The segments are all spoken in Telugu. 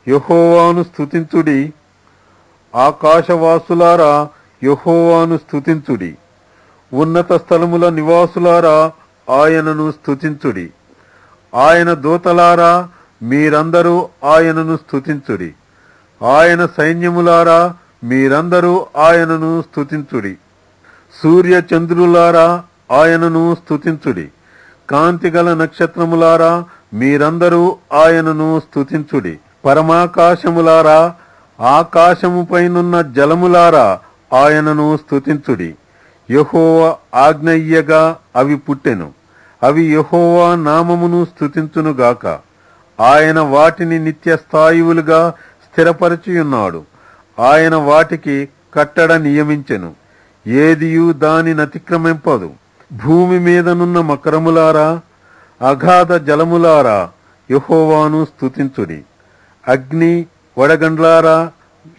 యెహోవాను స్తుతించుడి. ఆకాశవాసులారా యెహోవాను స్తుతించుడి. ఉన్నత స్థలముల నివాసులారా ఆయనను స్తుతించుడి. ఆయన దూతలారా మీరందరూ ఆయనను స్తుతించుడి. ఆయన సైన్యములారా మీరందరూ ఆయనను స్తుతించుడి. సూర్య చంద్రులారా ఆయనను స్తుతించుడి. కాంతిగల నక్షత్రములారా మీరందరూ ఆయనను స్తుతించుడి. పరమాకాశములారా, ఆకాశముపైనున్న జలములారా ఆయనను స్తుతించుడి. యెహోవా ఆజ్ఞయ్యగా అవి పుట్టెను. అవి యెహోవా నామమును స్తుతించునుగాక. ఆయన వాటిని నిత్యస్థాయువులుగా స్థిరపరచియున్నాడు. ఆయన వాటికి కట్టడ నియమించెను. ఏదియు దానినతిక్రమింపదు. భూమి మీదనున్న మకరములారా, అగాధ జలములారా యెహోవాను స్తుతించుడి. అగ్ని, వడగండ్లారా,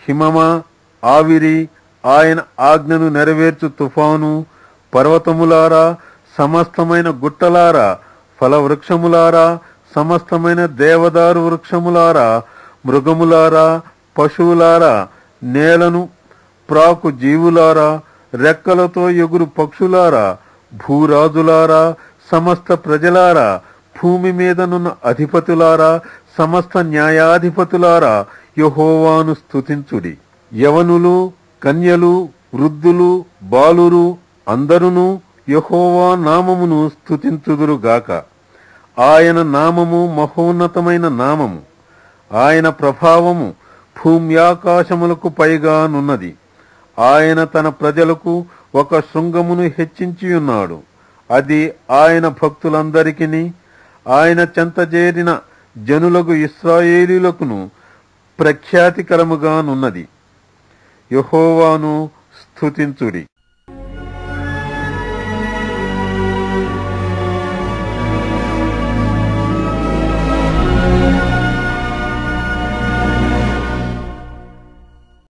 హిమమా, ఆవిరి, ఆయన ఆజ్ఞను నెరవేర్చు తుఫాను, పర్వతములారా, సమస్తమైన గుట్టలారా, ఫలవృక్షములారా, సమస్తమైన దేవదారు వృక్షములారా, మృగములారా, పశువులారా, నేలను ప్రాకు జీవులారా, రెక్కలతో ఎగురు పక్షులారా, భూరాజులారా, సమస్త ప్రజలారా, భూమి మీదనున్న అధిపతులారా, సమస్త న్యాయాధిపతులారా యెహోవాను స్తుతించుడి. యవనులు, కన్యలు, వృద్ధులు, బాలురు అందరును యెహోవా నామమును స్తుతించుదురుగాక. ఆయన నామము మహోన్నతమైన నామము. ఆయన ప్రభావము భూమ్యాకాశములకు పైగానున్నది. ఆయన తన ప్రజలకు ఒక శృంగమును హెచ్చించియున్నాడు. అది ఆయన భక్తులందరికిని, ఆయన చెంతజేరిన జనులకు ఇశ్రాయేలీయులకును ప్రఖ్యాతికరముగానున్నది. యెహోవాను స్తుతించుడి.